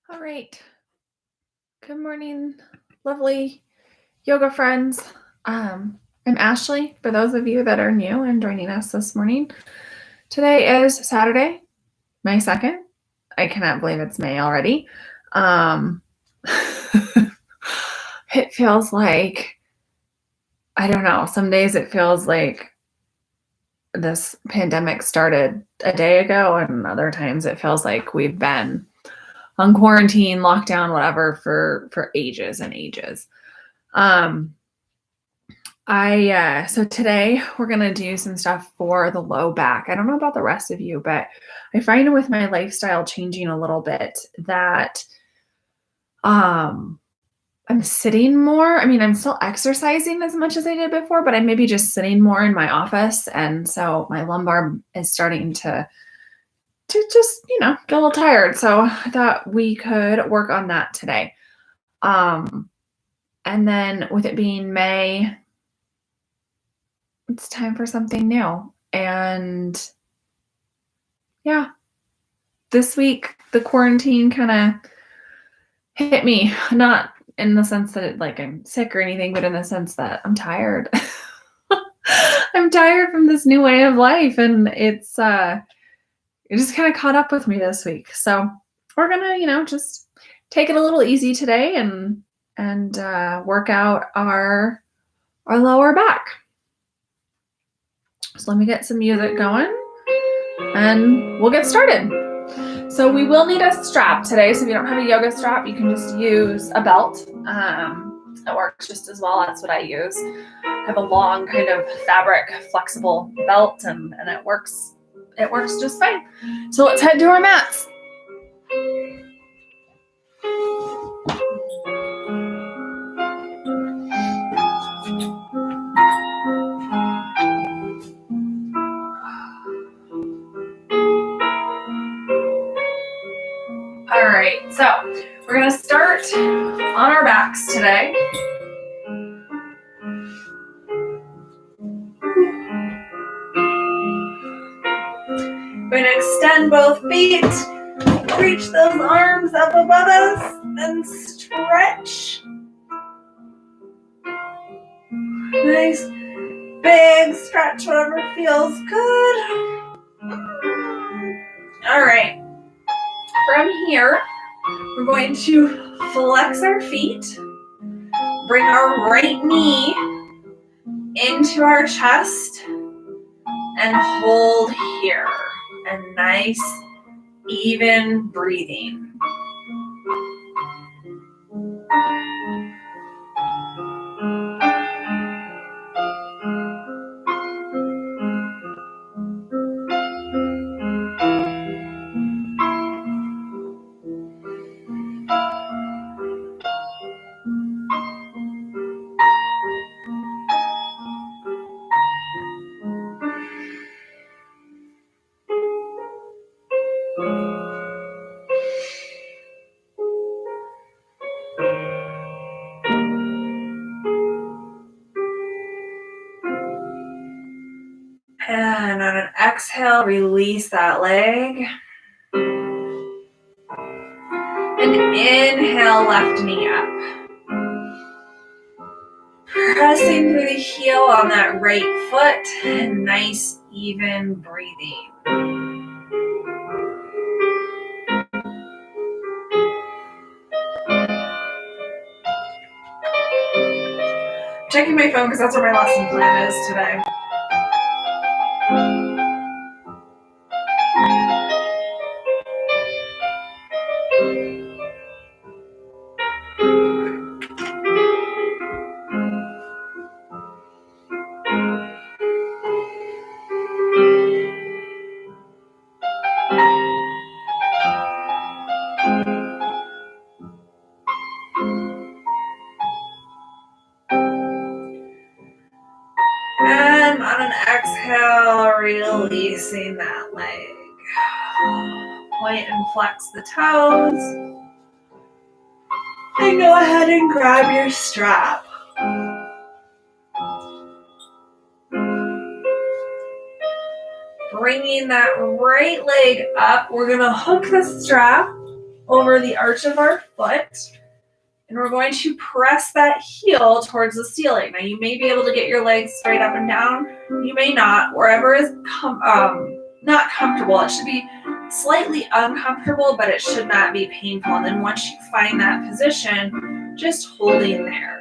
All right. Good morning, lovely yoga friends. I'm Ashley, for those of you that are new and joining us this morning. Today is Saturday, May 2nd. I cannot believe it's May already. Um, it feels like, I don't know, some days it feels like this pandemic started a day ago, and other times it feels like we've been on quarantine, lockdown, whatever, for ages and ages. Um, so today we're gonna do some stuff for the low back. I don't know about the rest of you, but I find with my lifestyle changing a little bit that um I'm sitting more. I mean, I'm still exercising as much as I did before, but I'm maybe just sitting more in my office. And so my lumbar is starting to just, get a little tired. So I thought we could work on that today. Um, and then with it being May, it's time for something new. And yeah, this week the quarantine kind of hit me, not in the sense that I'm sick or anything, but in the sense that I'm tired. I'm tired from this new way of life, and it just kind of caught up with me this week. So we're gonna, just take it a little easy today and work out our lower back. So let me get some music going and we'll get started. So we will need a strap today. So if you don't have a yoga strap, you can just use a belt. It works just as well. That's what I use. I have a long kind of fabric flexible belt and it works just fine. So let's head to our mats. All right, so we're gonna start on our backs today. We're gonna extend both feet, reach those arms up above us, and stretch. Nice big stretch, whatever feels good. All right, from here, we're going to flex our feet, bring our right knee into our chest, and hold here. And nice, even breathing. And on an exhale, release that leg. And inhale, left knee up. Pressing through the heel on that right foot, and nice, even breathing. Checking my phone because that's where my lesson plan is today. And on an exhale, releasing that leg. Point and flex the toes. And go ahead and grab your strap. Bringing that right leg up, we're going to hook the strap over the arch of our foot. And we're going to press that heel towards the ceiling. Now you may be able to get your legs straight up and down. You may not. Wherever is not comfortable. It should be slightly uncomfortable, but it should not be painful. And then once you find that position, just holding there.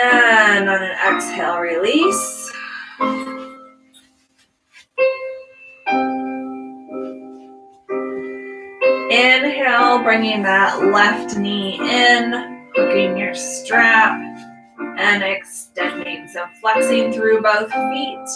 And on an exhale, release. Inhale, bringing that left knee in, hooking your strap, and extending. So flexing through both feet.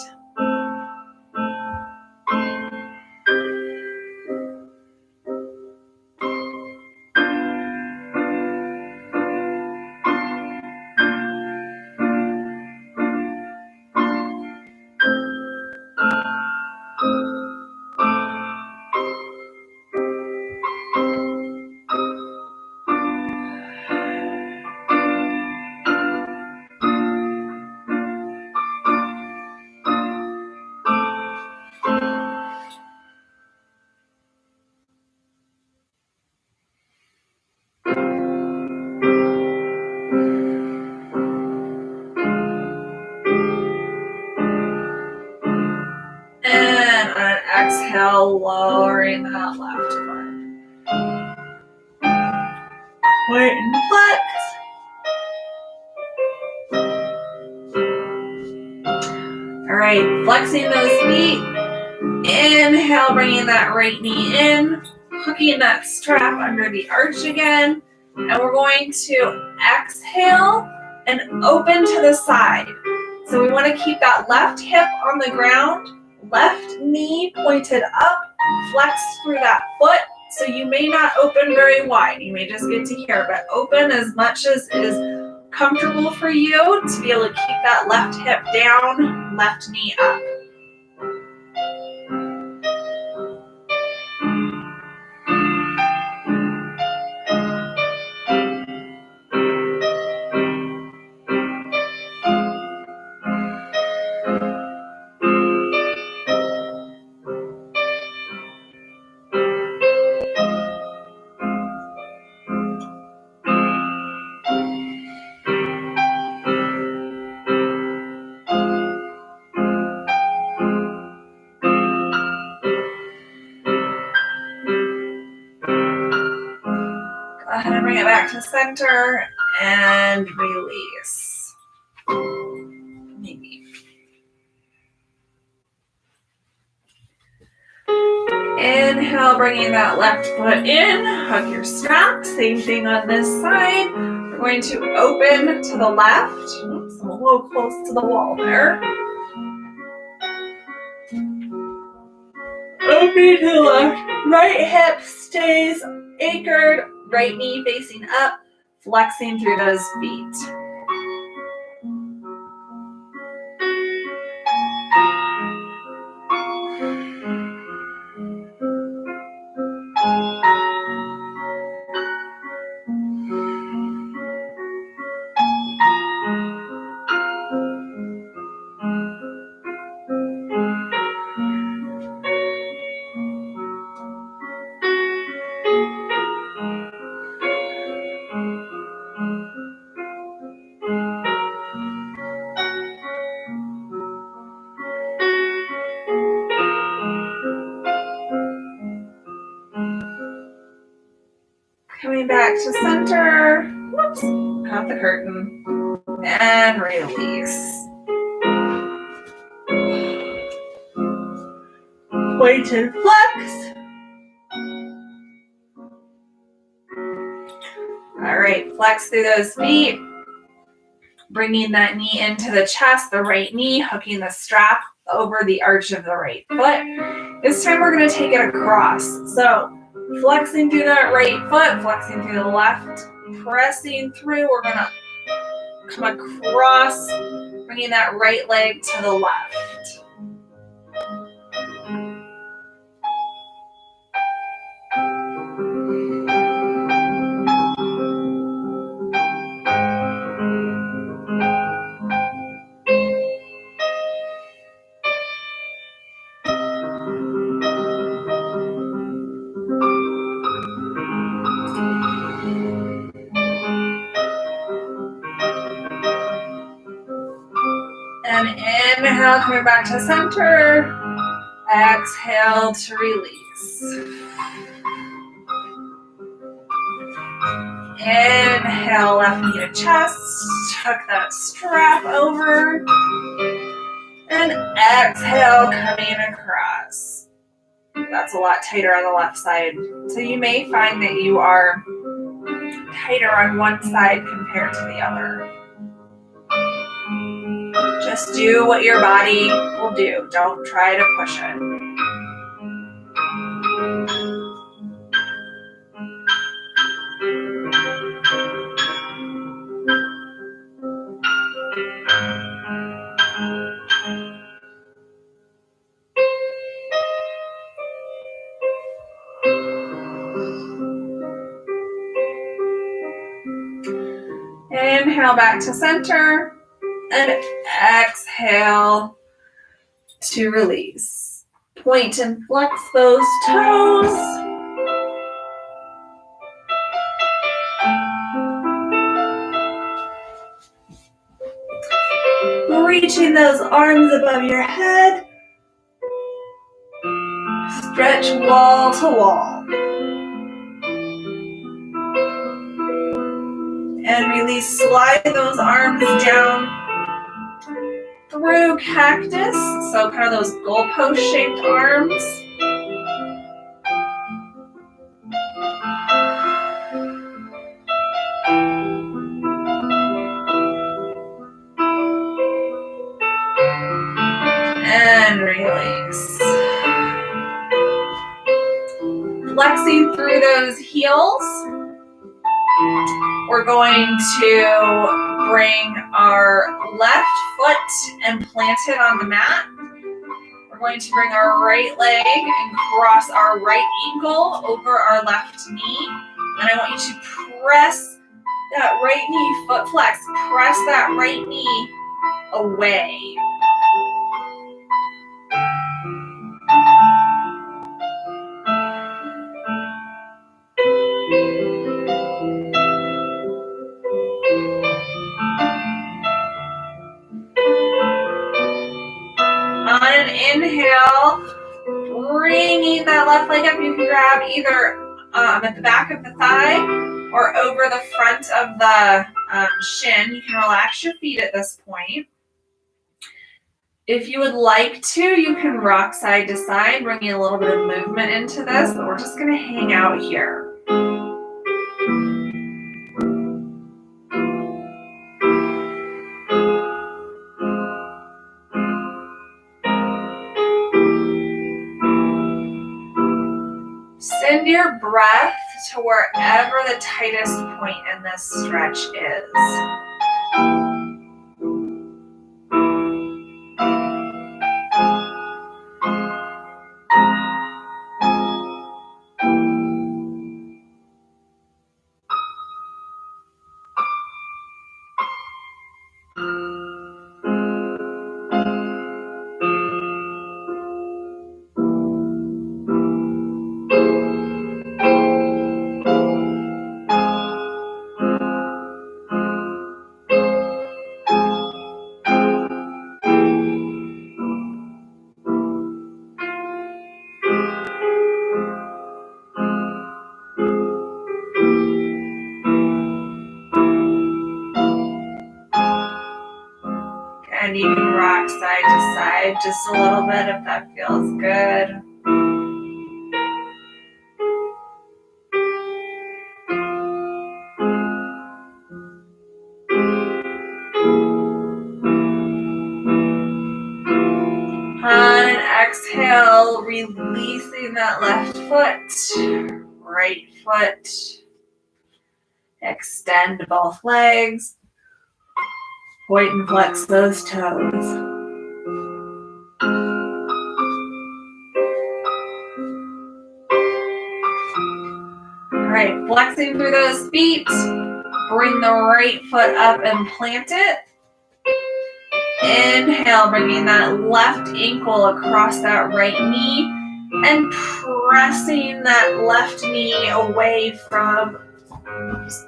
And on an exhale, lowering that left foot. Point and flex. All right, flexing those feet. Inhale, bringing that right knee in, hooking that strap under the arch again. And we're going to exhale and open to the side. So we want to keep that left hip on the ground, left knee pointed up, flex through that foot. So you may not open very wide. You may just get to here, but open as much as is comfortable for you to be able to keep that left hip down, left knee up. Go ahead and bring it back to center and release. Maybe. Inhale, bringing that left foot in, hug your strap. Same thing on this side. We're going to open to the left. Oops, I'm a little close to the wall there. Open to the left. Right hip stays anchored. Right knee facing up, flexing through those feet. Coming back to center. Whoops, caught the curtain. And release. Point and flex. All right, flex through those feet. Bringing that knee into the chest, the right knee, hooking the strap over the arch of the right foot. This time we're going to take it across. So Flexing through that right foot, flexing through the left, pressing through. We're gonna come across, bringing that right leg to the left. And inhale, coming back to center. Exhale to release. Inhale, left knee to chest. Tuck that strap over. And exhale, coming across. That's a lot tighter on the left side. So you may find that you are tighter on one side compared to the other. Just do what your body will do. Don't try to push it. Inhale back to center. And exhale to release. Point and flex those toes. Reaching those arms above your head. Stretch wall to wall. And release, slide those arms down through cactus, so kind of those goalpost shaped arms. And release. Flexing through those heels. We're going to bring our left foot and plant it on the mat. We're going to bring our right leg and cross our right ankle over our left knee. And I want you to press that right knee, foot flex, press that right knee away. On an inhale, bringing that left leg up, you can grab either at the back of the thigh or over the front of the shin. You can relax your feet at this point. If you would like to, you can rock side to side, bringing a little bit of movement into this, but we're just going to hang out here. Send your breath to wherever the tightest point in this stretch is. And you can rock side to side just a little bit if that feels good. On an exhale, releasing that left foot, foot. Extend both legs. Point and flex those toes. All right, flexing through those feet. Bring the right foot up and plant it. Inhale, bringing that left ankle across that right knee and pressing that left knee away from,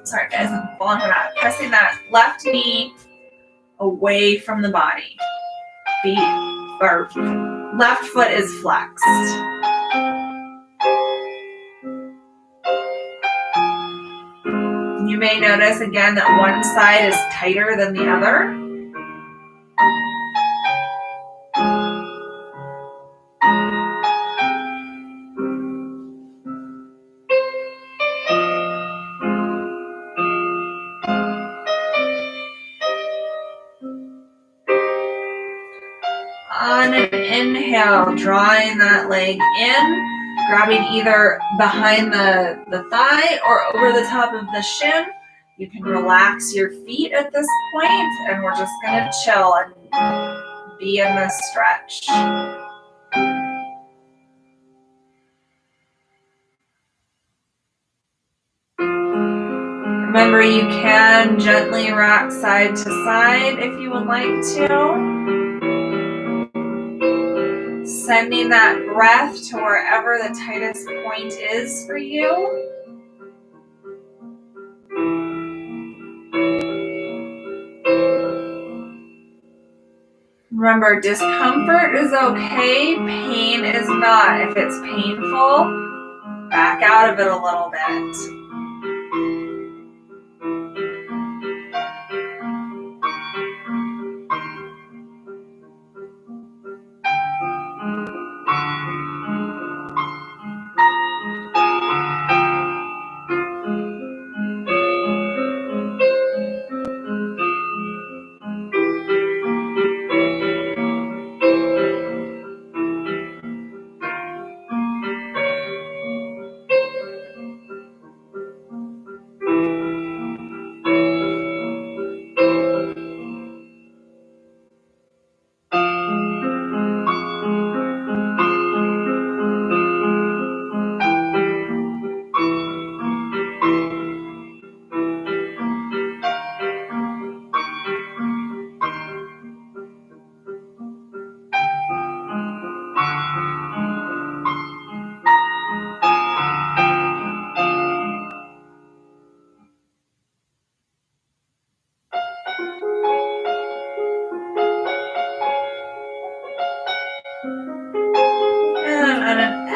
sorry guys, I'm falling for that. Pressing that left knee away from the body. Feet, or left foot is flexed. You may notice again that one side is tighter than the other. On an inhale, drawing that leg in, grabbing either behind the thigh or over the top of the shin. You can relax your feet at this point, and we're just gonna chill and be in this stretch. Remember, you can gently rock side to side if you would like to. Sending that breath to wherever the tightest point is for you. Remember, discomfort is okay, pain is not. If it's painful, back out of it a little bit.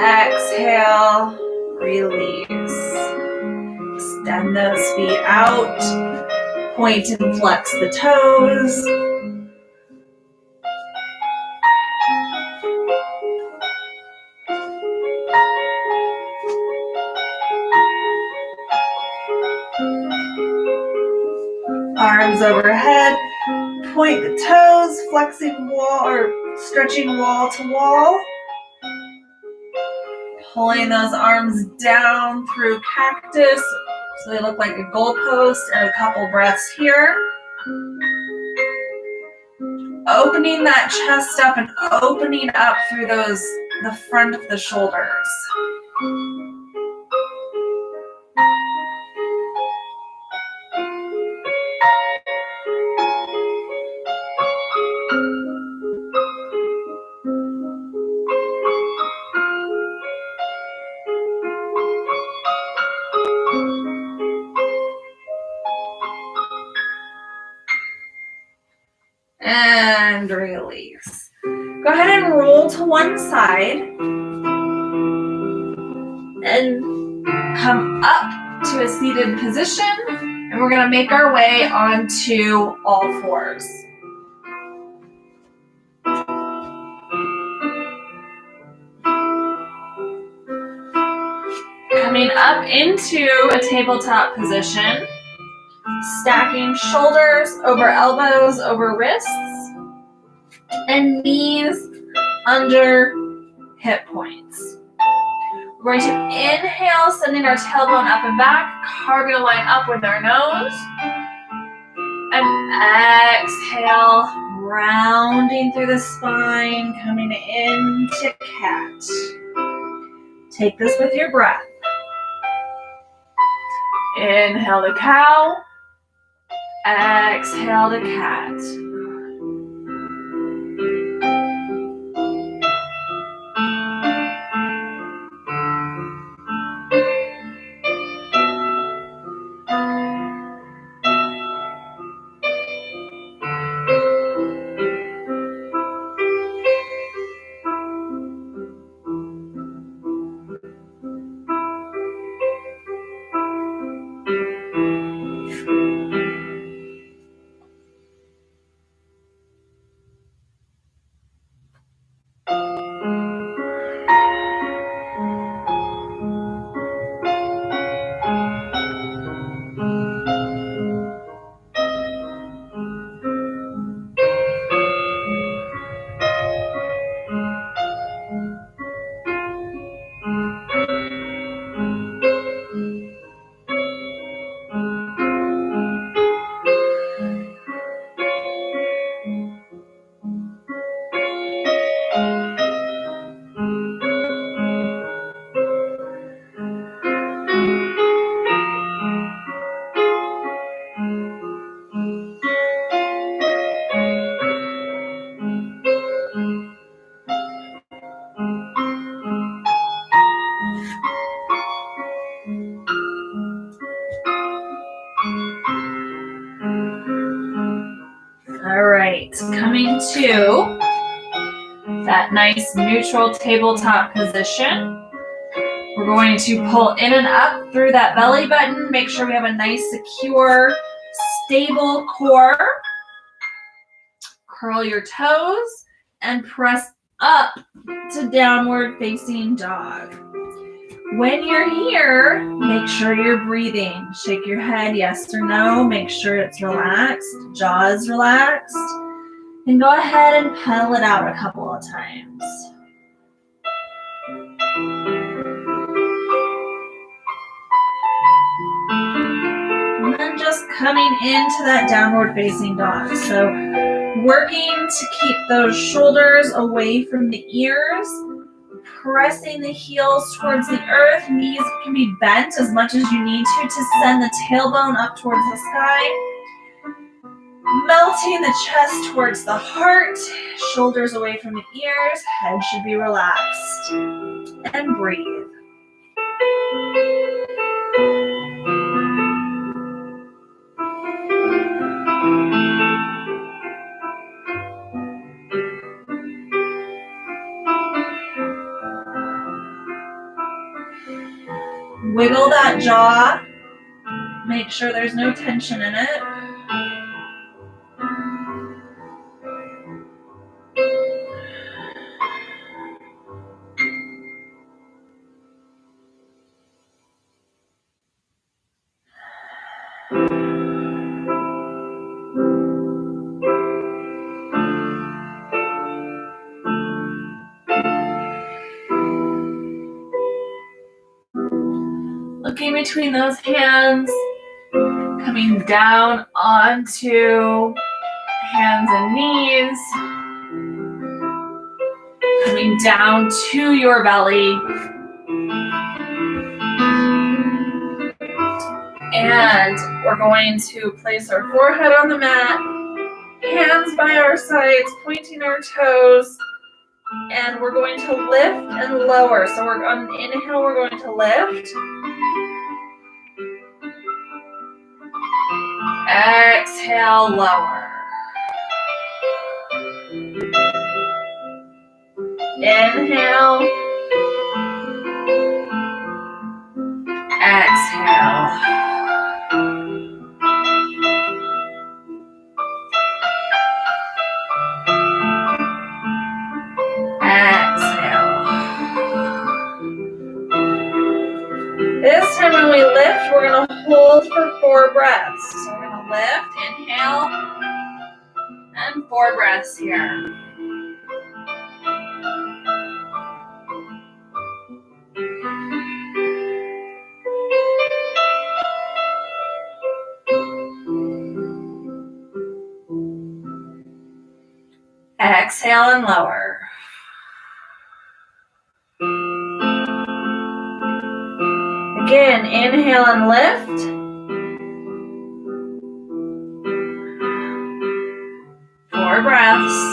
Exhale, release. Extend those feet out. Point and flex the toes. Arms overhead. Point the toes, flexing wall or stretching wall to wall. Pulling those arms down through cactus so they look like a goalpost, and a couple breaths here. Opening that chest up and opening up through the front of the shoulders. And release. Go ahead and roll to one side and come up to a seated position, and we're going to make our way onto all fours. Coming up into a tabletop position. Stacking shoulders over elbows over wrists and knees under hip points. We're going to inhale, sending our tailbone up and back, carving a line up with our nose. And exhale, rounding through the spine, coming into cat. Take this with your breath. Inhale to cow. Exhale to cat. All right, coming to that nice neutral tabletop position. We're going to pull in and up through that belly button. Make sure we have a nice, secure, stable core. Curl your toes and press up to downward facing dog. When you're here, make sure you're breathing. Shake your head yes or no. Make sure it's relaxed, jaws relaxed. And go ahead and pedal it out a couple of times. And then just coming into that downward facing dog. So working to keep those shoulders away from the ears, pressing the heels towards the earth. Knees can be bent as much as you need to send the tailbone up towards the sky. Melting the chest towards the heart, shoulders away from the ears, head should be relaxed. And breathe. Wiggle that jaw. Make sure there's no tension in it. Looking between those hands, coming down onto hands and knees, coming down to your belly, and we're going to place our forehead on the mat, hands by our sides, pointing our toes, and we're going to lift and lower. So we're on an inhale, we're going to lift. Exhale, lower. Inhale. Exhale. Exhale. This time when we lift, we're going to hold for 4 breaths. So we're going to lift, inhale, and 4 breaths here. Exhale and lower. Again, inhale and lift. 4 breaths.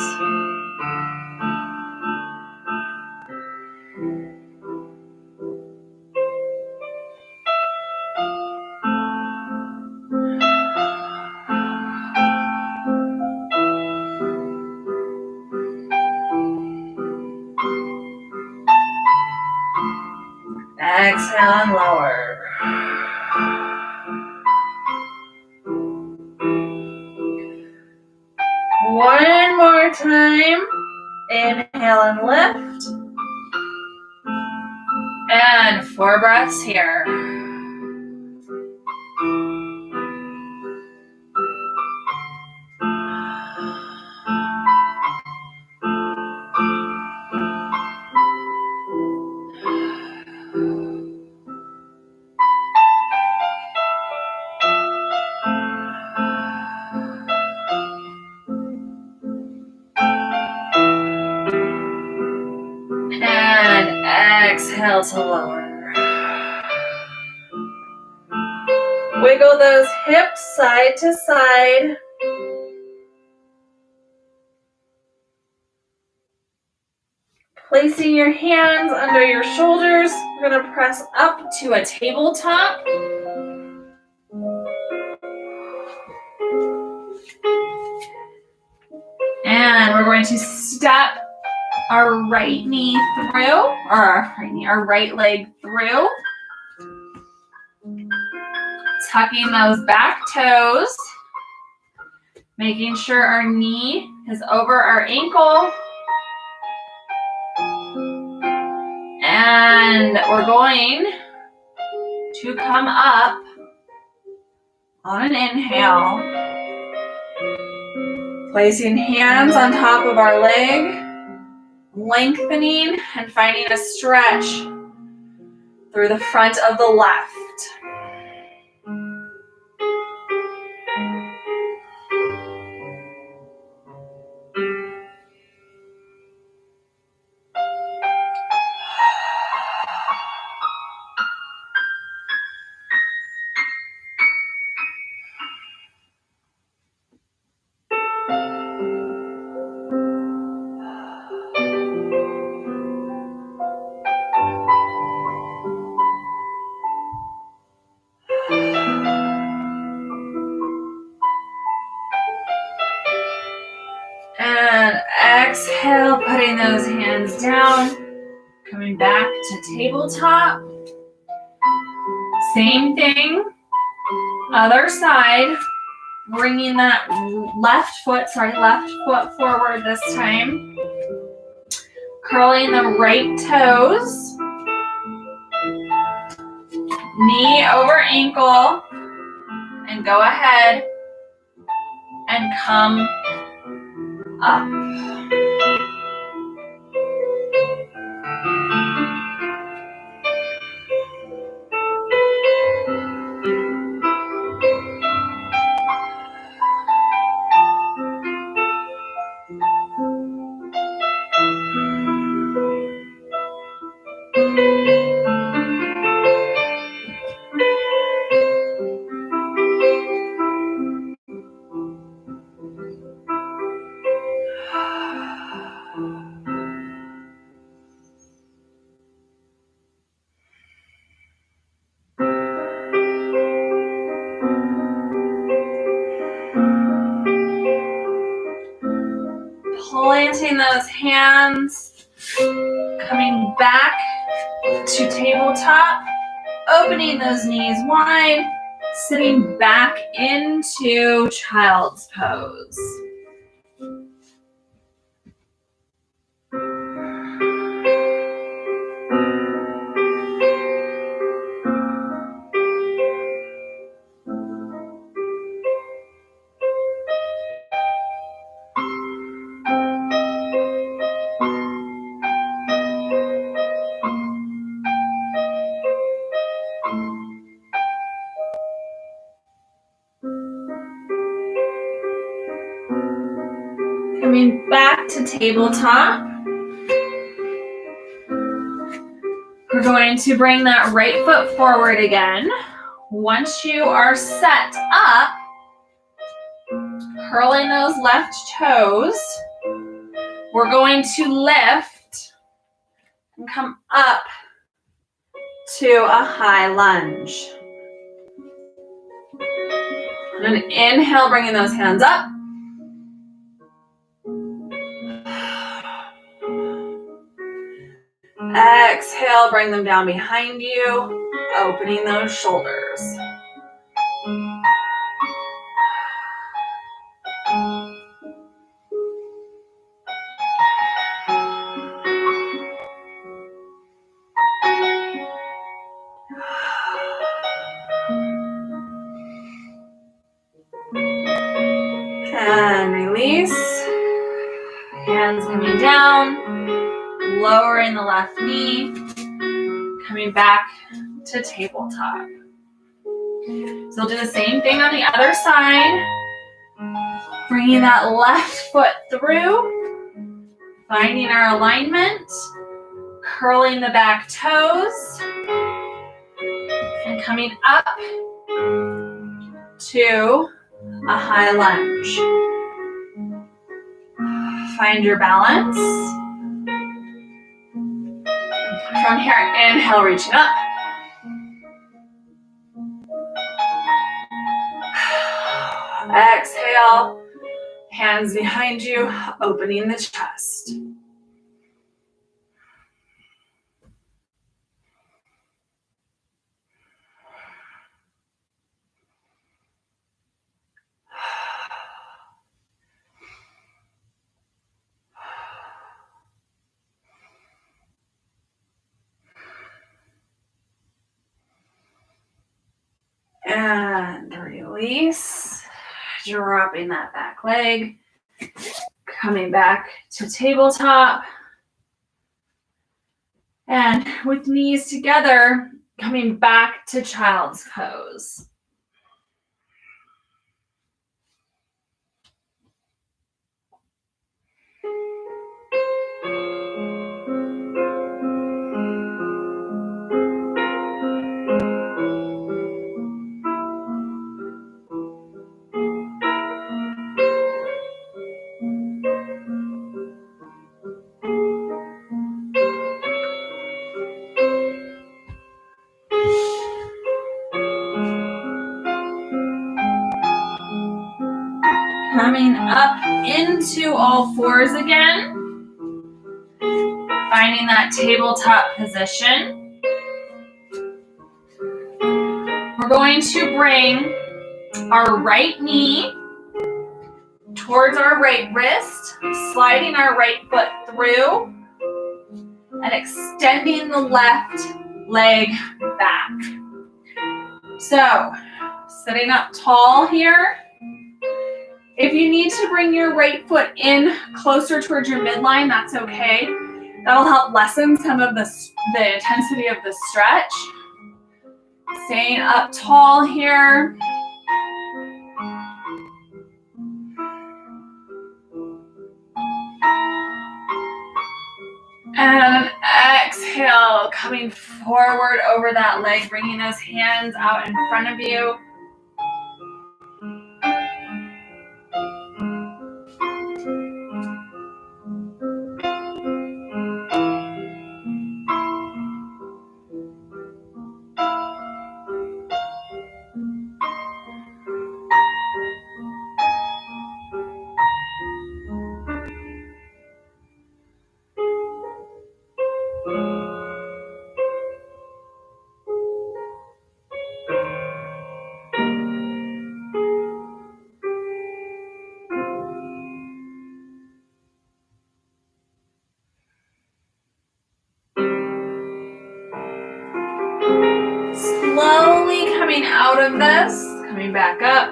Exhale and lower. One more time. Inhale and lift. And 4 breaths here. And exhale to lower. Wiggle those hips side to side. Placing your hands under your shoulders, we're going to press up to a tabletop. And we're going to step our right knee through, or our right leg through. Tucking those back toes. Making sure our knee is over our ankle. And we're going to come up on an inhale. Placing hands on top of our leg. Lengthening and finding a stretch through the front of the left. And exhale, putting those hands down, coming back to tabletop. Same thing, other side, bringing that left foot forward this time. Curling the right toes. Knee over ankle. And go ahead and come up. Planting those hands, coming back to tabletop, opening those knees wide, sitting back into child's pose. Coming back to tabletop. We're going to bring that right foot forward again. Once you are set up, curling those left toes, we're going to lift and come up to a high lunge. And then inhale, bringing those hands up. Exhale, bring them down behind you, opening those shoulders. And release. Hands coming down, lowering the left knee, coming back to tabletop. So we'll do the same thing on the other side. Bringing that left foot through, finding our alignment, curling the back toes, and coming up to a high lunge. Find your balance. From here, inhale, reaching up. Exhale, hands behind you, opening the chest. And release, dropping that back leg, coming back to tabletop. And with knees together, coming back to child's pose. Coming up into all fours again. Finding that tabletop position. We're going to bring our right knee towards our right wrist, sliding our right foot through, and extending the left leg back. So, sitting up tall here. If you need to bring your right foot in closer towards your midline, that's okay. That'll help lessen some of the intensity of the stretch. Staying up tall here. And exhale, coming forward over that leg, bringing those hands out in front of you. Slowly coming out of this, coming back up,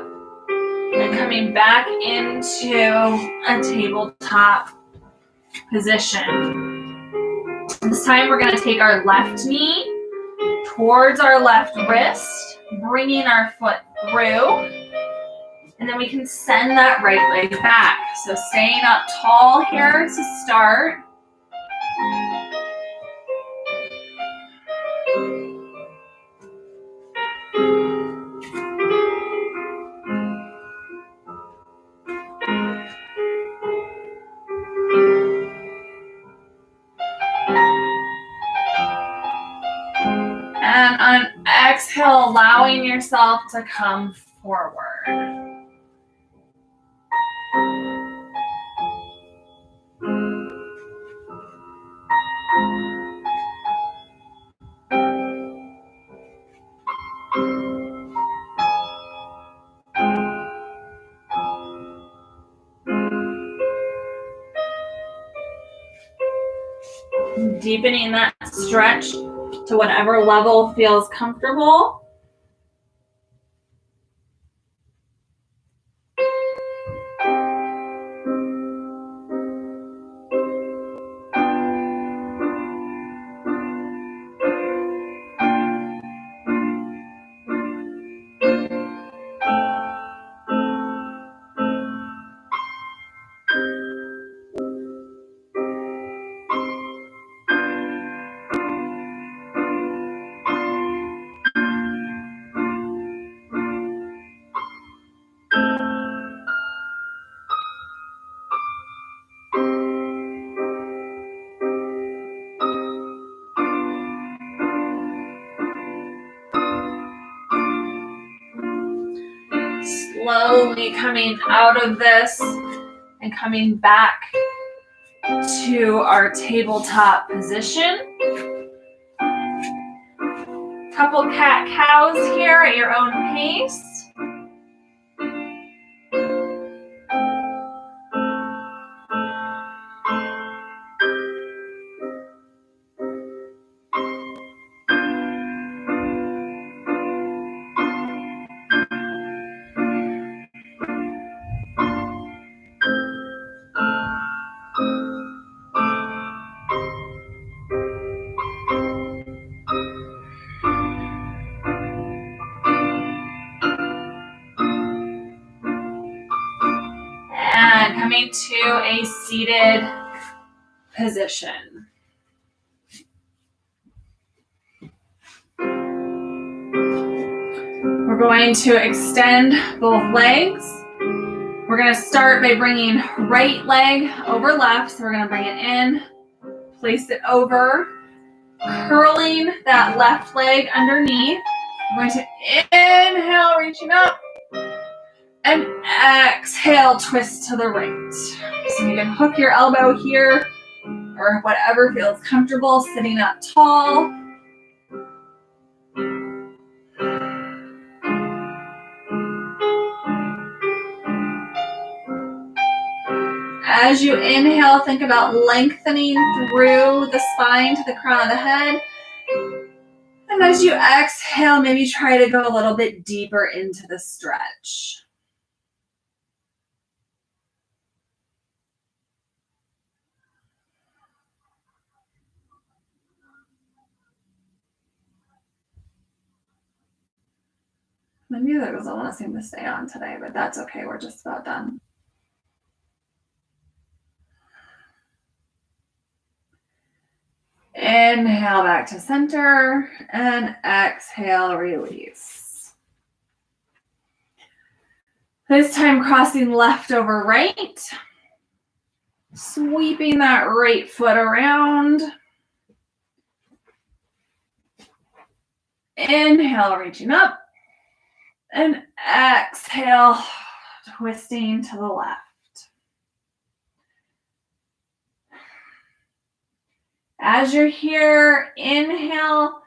and coming back into a tabletop position. This time we're going to take our left knee towards our left wrist, bringing our foot through, And then we can send that right leg back. So staying up tall here to start. And on exhale, allowing yourself to come forward. Deepening that stretch to whatever level feels comfortable. Slowly coming out of this and coming back to our tabletop position. Couple cat-cows here at your own pace. And coming to a seated position. We're going to extend both legs. We're going to start by bringing right leg over left. So we're going to bring it in, place it over, curling that left leg underneath. I'm going to inhale, reaching up, and exhale, twist to the right. So you can hook your elbow here or whatever feels comfortable, sitting up tall. As you inhale, think about lengthening through the spine to the crown of the head. And as you exhale, maybe try to go a little bit deeper into the stretch. The music doesn't want to seem to stay on today, but that's okay. We're just about done. Inhale back to center and exhale, release. This time crossing left over right. Sweeping that right foot around. Inhale, reaching up. And exhale, twisting to the left. As you're here, inhale,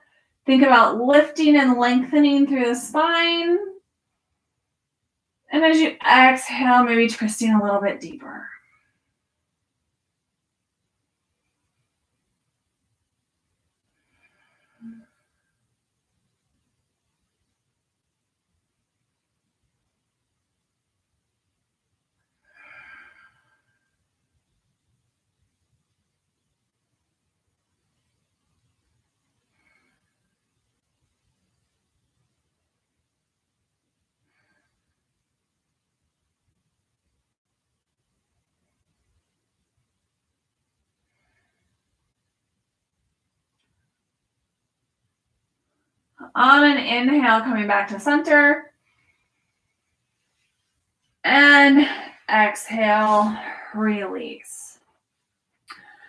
think about lifting and lengthening through the spine. And as you exhale, maybe twisting a little bit deeper. On an inhale, coming back to center. And exhale, release.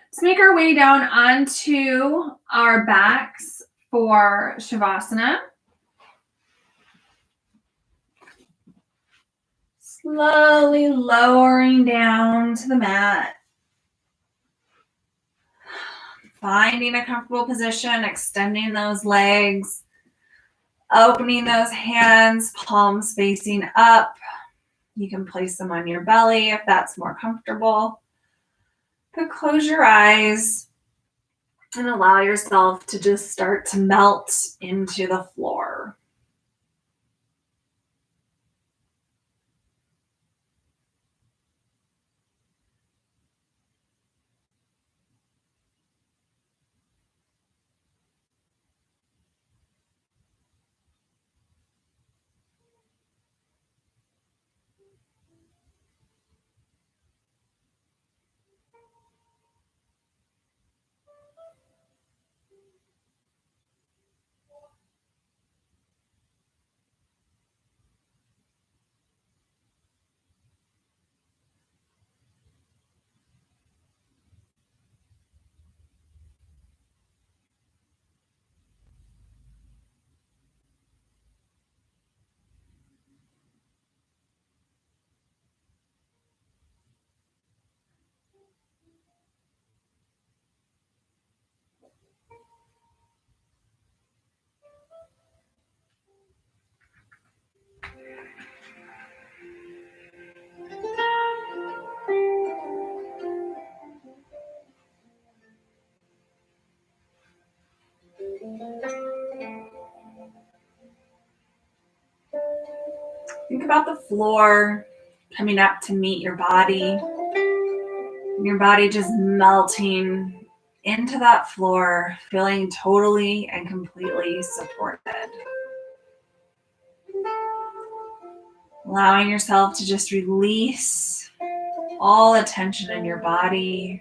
Let's make our way down onto our backs for Shavasana. Slowly lowering down to the mat. Finding a comfortable position, extending those legs, opening those hands, palms facing up. You can place them on your belly if that's more comfortable. But close your eyes and allow yourself to just start to melt into the floor. Think about the floor coming up to meet your body. And your body just melting into that floor, feeling totally and completely supported. Allowing yourself to just release all the tension in your body.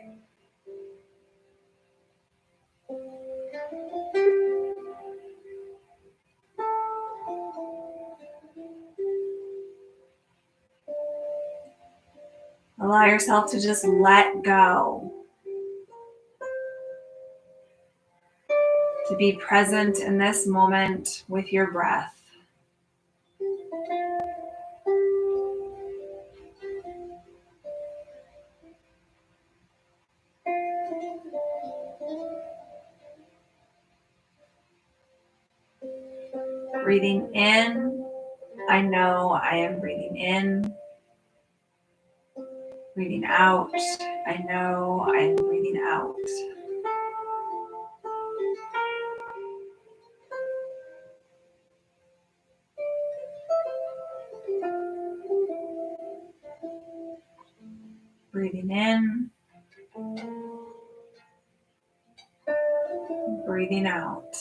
Allow yourself to just let go. To be present in this moment with your breath. Breathing in, I know I am breathing in. Breathing out, I know I am breathing out. Breathing in, breathing out.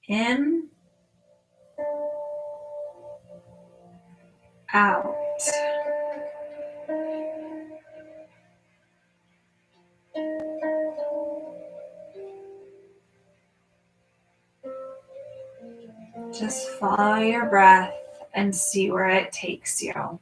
In, out. Just follow your breath and see where it takes you.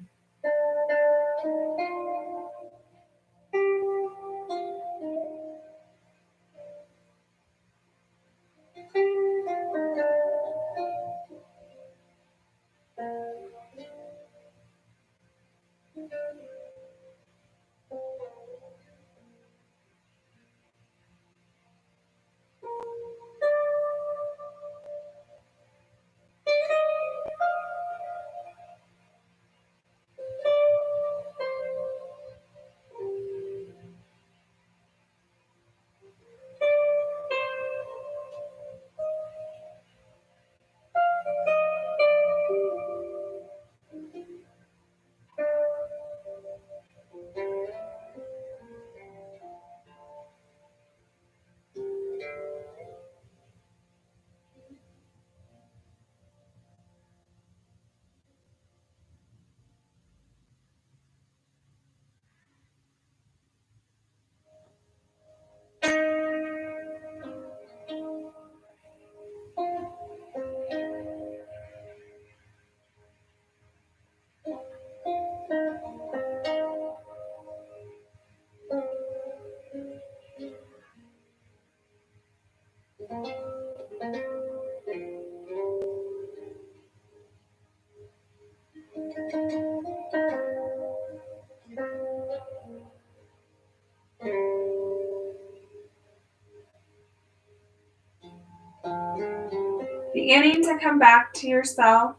Beginning to come back to yourself.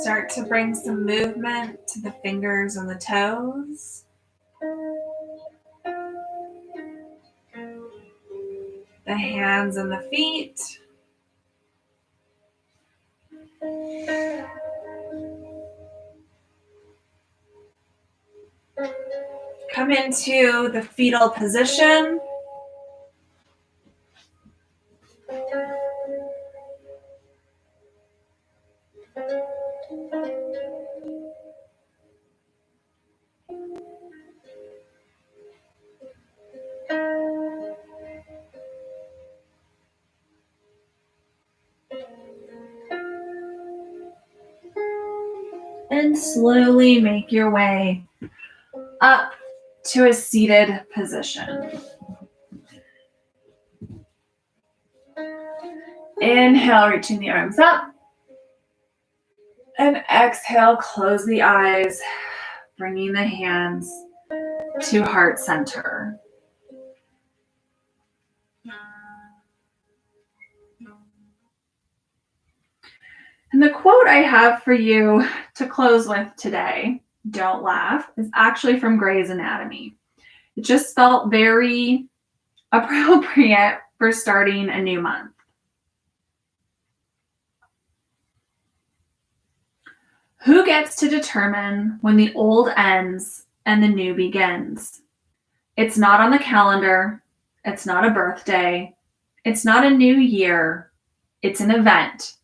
Start to bring some movement to the fingers and the toes. The hands and the feet. Come into the fetal position. And slowly make your way up to a seated position. Inhale, reaching the arms up. And exhale, close the eyes, bringing the hands to heart center. And the quote I have for you to close with today, don't laugh, is actually from Grey's Anatomy. It just felt very appropriate for starting a new month. Who gets to determine when the old ends and the new begins? It's not on the calendar. It's not a birthday. It's not a new year. It's an event,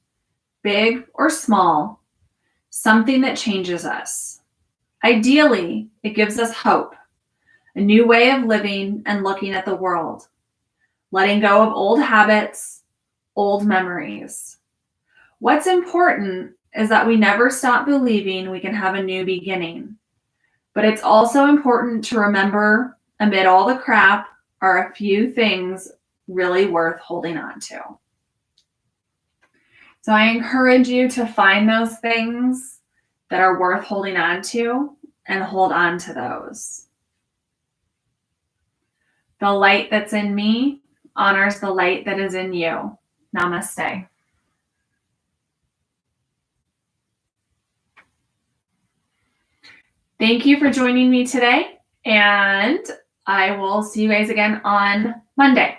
big or small, something that changes us. Ideally, it gives us hope, a new way of living and looking at the world, letting go of old habits, old memories. What's important is that we never stop believing we can have a new beginning. But it's also important to remember, amid all the crap, are a few things really worth holding on to. So I encourage you to find those things that are worth holding on to and hold on to those. The light that's in me honors the light that is in you. Namaste. Thank you for joining me today, and I will see you guys again on Monday.